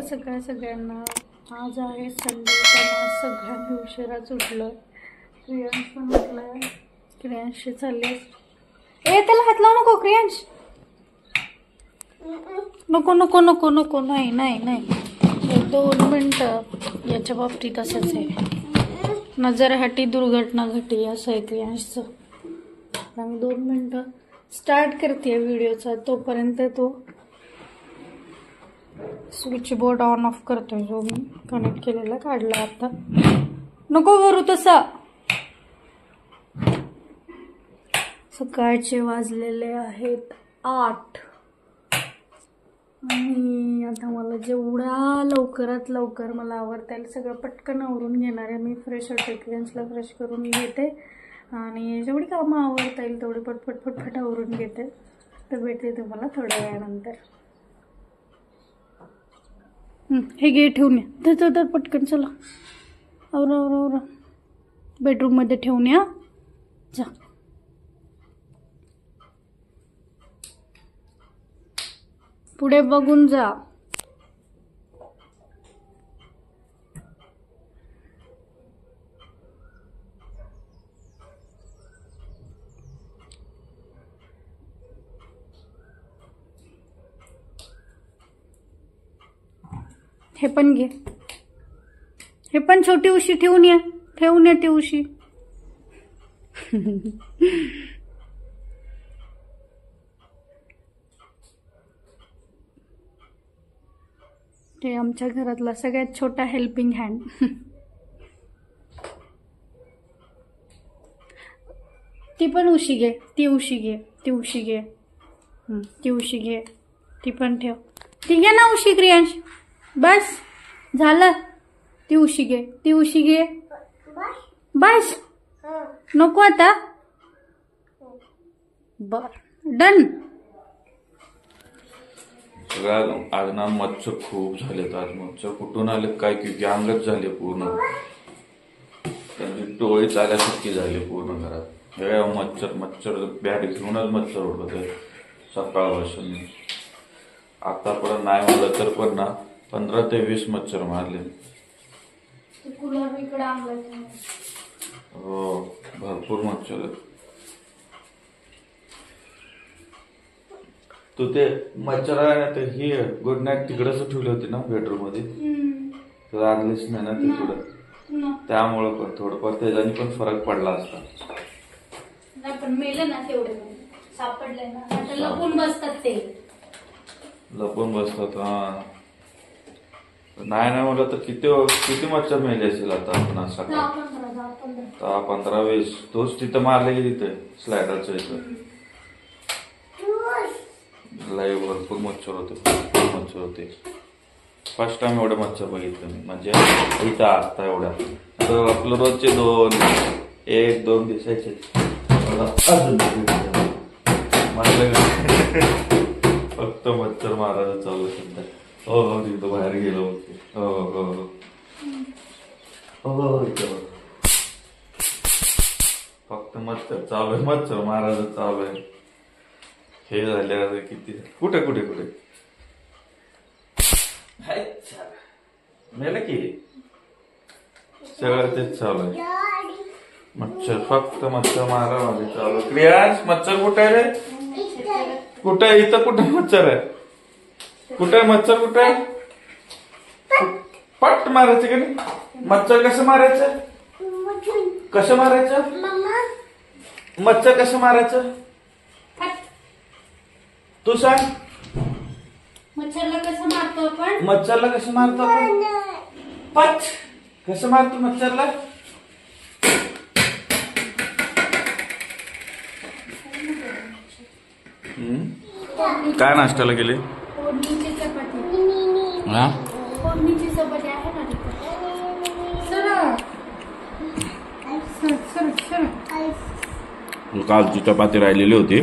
सकाळ सगळ्यांना. आज आहे संडे, त्यामुळे सगळ्यांनी उशिराच उठलं. क्रियांश पण उठलाय. क्रियांशची चालली. त्याला हात लावू नको क्रियांश. नको नको नको नको. नाही नाही नाही, 2 मिनिटं. याच्या बाबतीत असंच आहे, नजरहाटी दुर्घटना घटी असं आहे क्रियांशचं. आम्ही 2 मिनिटं स्टार्ट करते व्हिडिओचा. तोपर्यंत तो स्विच बोर्ड ऑन ऑफ करतोय, जो मी कनेक्ट केलेला काढला. आता नको करू तसा. सकाळचे वाजलेले आहेत 8 आणि आता मला जेवढा लवकरात लवकर मला आवरता येईल सगळं पटकन आवरून घेणार आहे. मी फ्रेश होते, क्रियांशला फ्रेश करून घेते आणि जेवढी कामं आवरता येईल तेवढी पटपट पटपट आवरून घेते. तर भेटते तुम्हाला थोड्या वेळानंतर. हे घे ठेवून या. तर पटकन चला आवरा आवरा आवरा. बेडरूममध्ये ठेवून या. जा. पुढे बघून जा. हे पण घे. हे पण छोटी उशी ठेवून या. ठेवून या ती उशी. ते आमच्या घरातला सगळ्यात छोटा हेल्पिंग हँड. ती पण उशी घे. ती उशी घे. ती उशी घे. ती उशी घे. ती पण ठेव. ती घे ना उशी क्रियांश. बस झालं. ती उशी घे. ती उशी घे. बस नको आता. बर डन. आज ना मच्छर खूप झालेत. आज मच्छर कुठून आले काय की अंगच झाले पूर्ण. त्यांची टोळी चाल्यासारखी झाली पूर्ण घरात. हे मच्छर मच्छर बॅट घेऊनच मच्छर उडवत सकाळपासून. आतापर्यंत नाही म्हणलं तर पण ना 15 ते 20 मच्छर मारले. हो भरपूर मच्छर आहेत. तू ते मच्छर ते ही गुड नाईट तिकडच ठेवली होती ना बेडरूम मध्ये. तर आणलीच नाही ना तिकडं. त्यामुळं पण थोडंफार त्याच्याने पण फरक पडला असता. नाही पण मेलं ना तेवढे सापडले ना. लपून बसतात ते. लपून बसतात. हा नाही म्हणलं तर किती मच्छर मेले असेल आता. आपण सकाळ 10-15-20 तोच तिथं मारले की तिथे स्लायडरच्या इथं. लय भरपूर मच्छर होते. फर्स्ट टाइम एवढे मच्छर बघितले मी. म्हणजे इथं आता एवढ्या. आपलं रोजचे 1-2 दिसायचे. फक्त मच्छर मारायला चालू सध्या. हो तिथं बाहेर गेलो. हो फक्त मच्छर चालू आहे. मच्छर मारायचं चालू आहे. हे झाले किती. कुठे मेलं की सगळं तेच चालू आहे. मच्छर फक्त मच्छर मारायला चालू. क्रियांश मच्छर कुठे आहे रे? कुठे इथं कुठे मच्छर आहे? कुठे मच्छर कुठे? पट मारायचं का नाही? मच्छर कसं मारायचं? कसं मारायचं? मच्छर कसं मारायचं तू सांग. मच्छरला कसं मारतो आपण? मच्छरला कसं मारतो आपण? पच कसं मारतो मच्छरला? काय नाश्त्याला गेले? फोडणीची चपाती. हा फोडणीची चपाती आहे ना तिथे. कालची चपाती राहिलेली होती.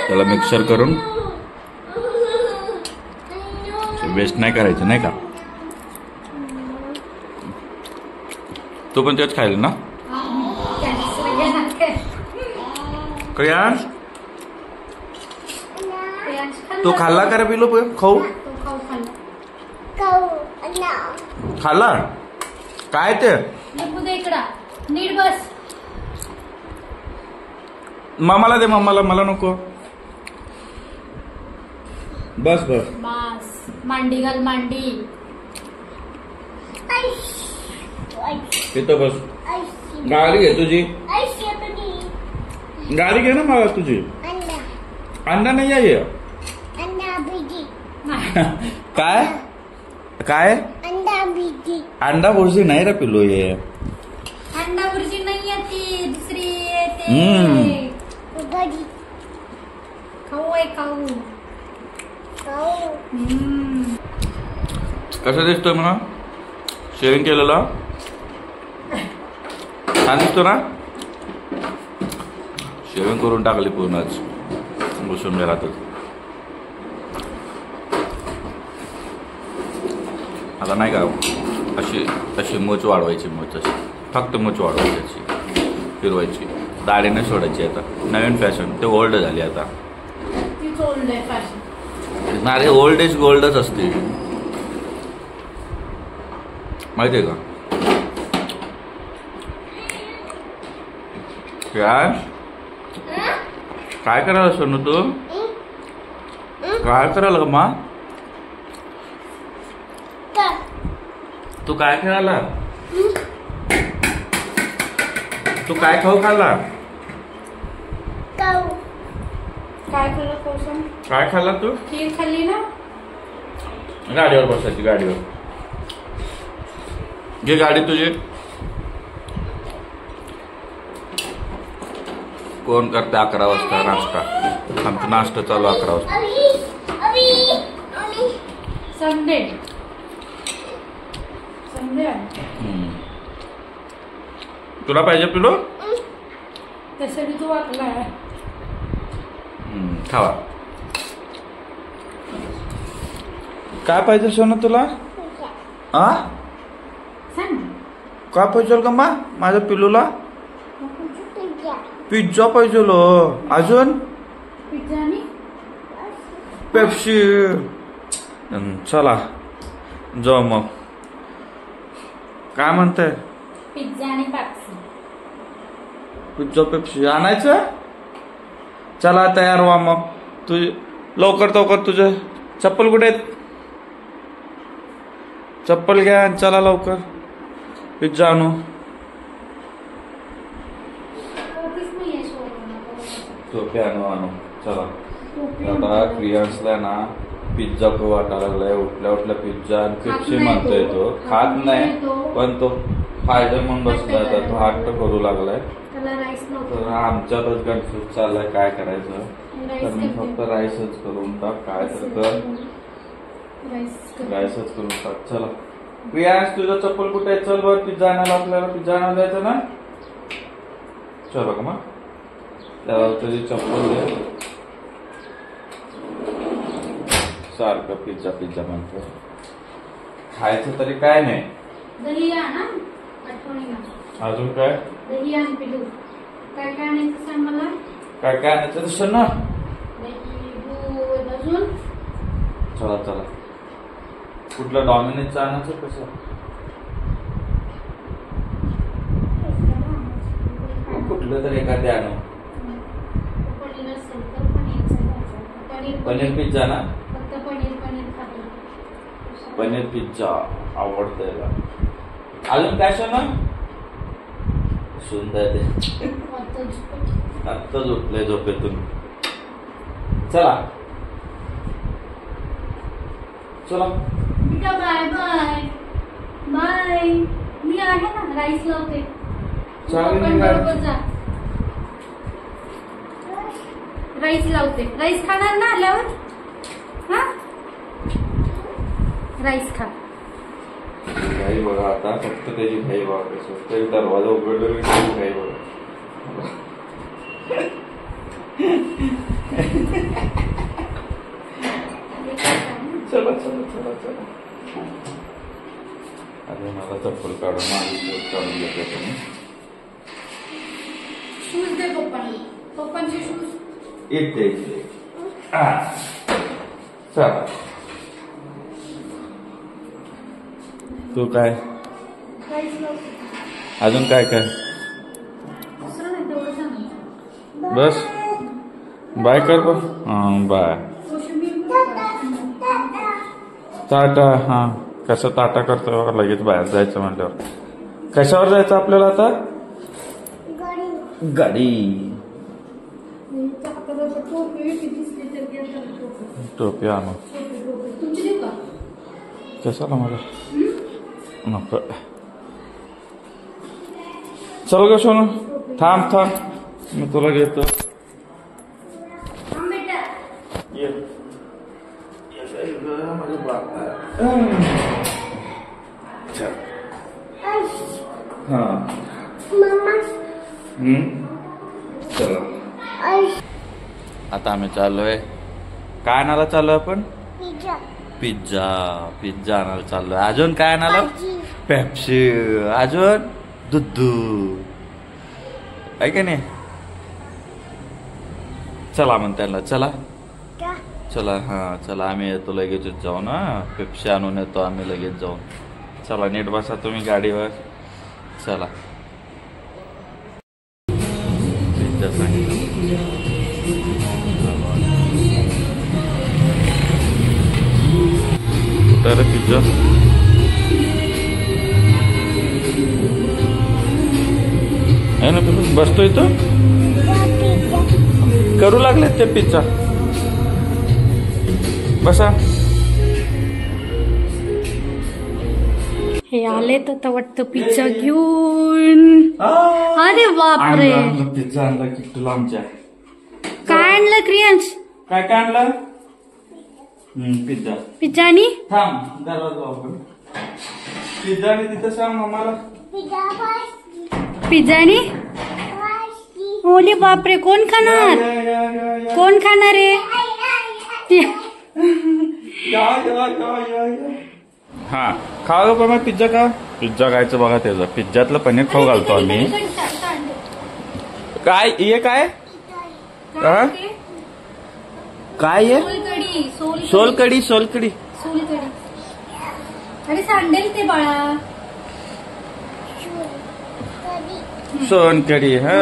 त्याला मिक्सर करून वेस्ट नाही करायचं नाही का. तू पण तेच खायला ना. क्रियांश क्रियांश तो खाल्ला का रे पिलू खाऊ तो खाऊ खाल्ला. खाल्ला काय ते लिंबू दे इकडं. नीट बस. मामाला दे मामाला मला नको. बस बस बस मांडी घाल मांडी. तिथं बस. गाडी घे तुझी. गाडी घे ना मला तुझी. अंडा नाही आहे काय काय अंडा बुर्जी नाही रे पिलू ये. अंडा बुर्जी नाही आहे ती दुसरी येते. खाऊ आहे खाऊ. कसं दिसतोय म्हणा शेअरिंग केलेला छान दिसतो ना. शेअरिंग करून टाकली पूर्णच बसून घरातच. आता नाही का अशी अशी मोच वाढवायची. मोच अशी फक्त मोच वाढवायची अशी फिरवायची. दाढी नाही सोडायची. आता नवीन फॅशन ते ओल्ड झाली आता. तीच ओल्ड आहे फॅशन. अरे ओल्ड इज गोल्डच असते माहितीये का. काय करायला सोनू तू काय करायला ग मा. तू काय खेळाला. तू काय खाऊ खाल्ला. काय खाल्लं कोसम. काय खाल्ला तू. खीर खाल्ली ना. गाडीवर बसायची गाडीवर. घे गाडी तुझी. कोण करते 11 वाजता नाश्ता. आमचा नाश्ता चालू 11 वाजता. संडे संडे तुला पाहिजे पिलो. त्यासाठी तू वाटला आहे. खावा. काय पाहिजे सोनं तुला. आ सांग. काय पाहिजे का मा माझ्या पिलूला. पिझ्झा पाहिजे. अजून पिझ्झा आणि पेप्सी. चला जाऊ मग. काय म्हणते. पिझ्झा आणि पेप्सी. पिझ्झा पेप्सी आणायचं. चला तयार व्हा मग. तू लवकर तुझे चप्पल कुठे आहेत. चप्पल घ्या चला लवकर. पिझ्झा आणू. टोपी आणू चला. आता क्रियांसला ना पिझ्झा खूप वाटायला लागलाय. उठल्या पिझ्झा आणि पेप्सी म्हणतोय. तो खात नाही पण तो फायदे म्हणून बसलाय. तर तो हट्ट करू लागलाय. तर आमच्यातच कन्फ्युज चाललाय काय करायचं. तर मी फक्त राईसच करून टाक. काय तर कर राईसच करून टाक. चला प्रियांश तुझं चप्पल कुठे आहे. चल बरं पिझ्झा आणायला. आपल्याला पिझ्झा आणायला जायचं ना. चलो का मग तुझी चप्पल दे. सारखं पिझ्झा पिझ्झा म्हणतो. खायचं तरी काय नाही. दही आणा आठवणीला. अजून काय. दही आण पिलू. काय काय आणायचं सांग मला. काय काय आणायचं तसं ना. दही दूध अजून. चला चला. कुठलं डॉमिनोजचं आणायचं कसं. कुठलं तर एखादे आणू. पनीर असेल तर पनीर. पनीर पिझ्झा ना. फक्त पनीर खातो. पनीर पिझ्झा आवडतंय. अजून काय ना सुंदर ते. आत्ताच उठलंय झोपेतून. चला चला. Bye bye bye. मी आहे ना राईस लावते. राईस लावते. राईस खाणार ना आल्यावर. हा राईस खा. घाई बघा आता फक्त त्याची घाई बघा. दरवाजा उघडलं त्याची घाई बघा. चला चला चला चला. अरे मला चप्पल काढून माझी शूज काढून घेते तुम्ही. शूज दे पप्पांनी. पप्पांचे शूज एक द्यायचे. चला तू काय अजून काय काय बस बाय कर पण बाय टाटा. हा कसं टाटा करतो बघा लगेच बाहेर जायचं म्हटल्यावर. कशावर जायचं आपल्याला आता? गाडी. टोपी आणू कशाला मला नको. चल ग सोनू थांब मी तुला घेतो. चला आता आम्ही चाललोय. काय आणायला चाललोय आपण? पिझ्झा आणायला चाललोय. अजून काय आणायला? पेप्सी. अजून दूध आहे का नाही? चला मग त्यांना चला. हा चला आम्ही येतो लगेच जाऊन. पेप्सी आणून येतो आम्ही लगेच जाऊन. चला नीट बसा तुम्ही गाडीवर. चला पिझ्झा सांगितलं. कुठं रे पिझ्झा? आहे ना तुम्ही बसतो इथं करू लागलेत ते पिझ्झा. बसा. हे आले तर वाटतं पिझ्झा घेऊन. अरे बापरे पिझ्झा आणला की तुला आमच्या. काय आणलं क्रियांश? काय आणलं? पिझ्झा आणि थांब दरवाजा आपण. पिझ्झा आणि तिथं सांग मम्माला. पिझ्झा आणि ओले बापरे कोण खाणार? रे? हा खा ग बाबा पिझ्झा का. पिझ्झा खायचं बघा त्याचं. पिझ्झ्यातलं पनीर खाऊ घालतो आम्ही. काय ये काय काय ये? सोलकडी. अरे सांडेल ते बाळा. सोनकडी. हा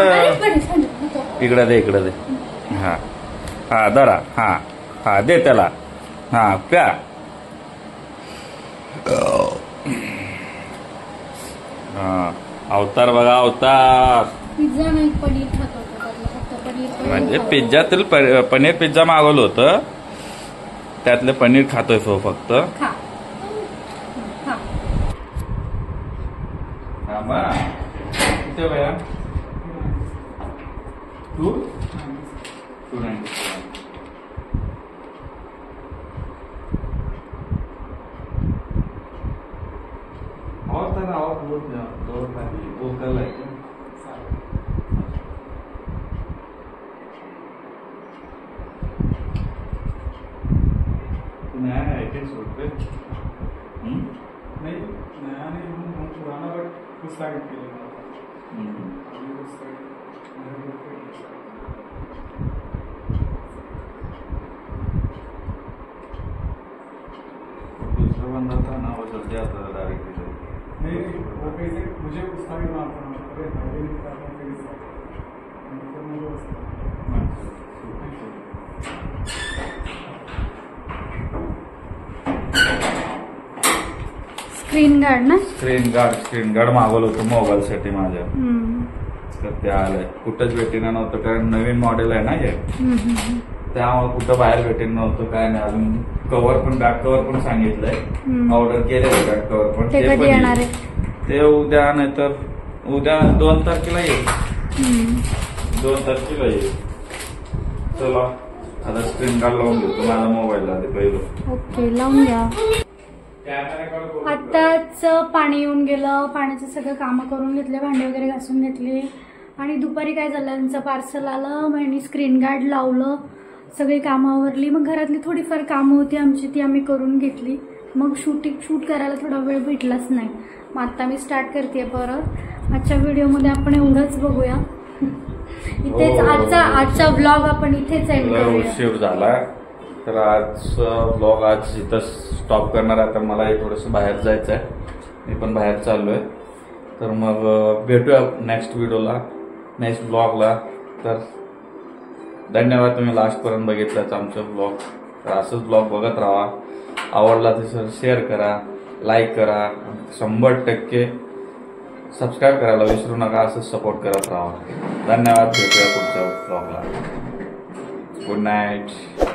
इकडं दे. हा दरा. हा दे त्याला. हा प्या. अवतार बघा अवतार. पिझ्झा नाही पनीर खात होता. म्हणजे पिझ्झातील पनीर पिझ्झा मागवलं होतं त्यातलं पनीर खातोय तो फक्त. कुठे बया तू नाही. और तर आवाज बहुत वो कर लायक नया है क्या सोच पे? नहीं नया नहीं हम पुराना बट कुछ लाइट के लिए दूसरा बंदा था ना वो जल्दी आता था डायरेक्टली. नहीं वो कैसे मुझे उसका भी नाम था. अरे हाईवे निकलता है स्क्रीन गार्ड ना. स्क्रीन गार्ड मागवलं होतं मोबाईल साठी माझ्या. तर ते आलंय. कुठंच भेटेना नव्हतं कारण नवीन मॉडेल आहे ना हे. त्यामुळे कुठं बाहेर भेटेन नव्हतं काय नाही. अजून कव्हर पण बॅक कव्हर पण सांगितलंय. ऑर्डर केलंय बॅक कव्हर पण. ते कधी येणार आहे? ते उद्या नाही तर उद्या 2 तारखेला येईल. 2 तारखेला येईल. चला आता स्क्रीन गार्ड लावून घेतो माझ्या मोबाईलला आधी पहिलं. ओके लावून घ्या. आत्ताच पाणी येऊन गेलं. पाण्याचे सगळं कामं करून घेतले. भांडे वगैरे घासून घेतले. आणि दुपारी काय झालं त्यांचं पार्सल आलं. मी स्क्रीन गार्ड लावलं. सगळी कामं आवरली. मग घरातली थोडीफार कामं होती आमची ती आम्ही करून घेतली. मग शूट करायला थोडा वेळ भेटलाच नाही. मग आता मी स्टार्ट करते परत. आजच्या व्हिडिओमध्ये आपण एवढंच बघूया. इथेच आजचा व्लॉग आपण इथेच एंड करूया. उशीर झाला तर आज ब्लॉग आज इथं स्टॉप करणार आहे. आता मलाही थोडंसं बाहेर जायचं आहे, मी पण बाहेर चाललो आहे. तर मग भेटूया नेक्स्ट व्हिडिओला, नेक्स्ट ब्लॉगला. तर धन्यवाद, तुम्ही लास्टपर्यंत बघितलाच आमचं ब्लॉग. तर असंच ब्लॉग बघत राहा. आवडला तर शेअर करा, लाईक करा, 100% सबस्क्राईब करायला विसरू नका. असंच सपोर्ट करत राहा. धन्यवाद, भेटूया पुढच्या ब्लॉगला. Good night.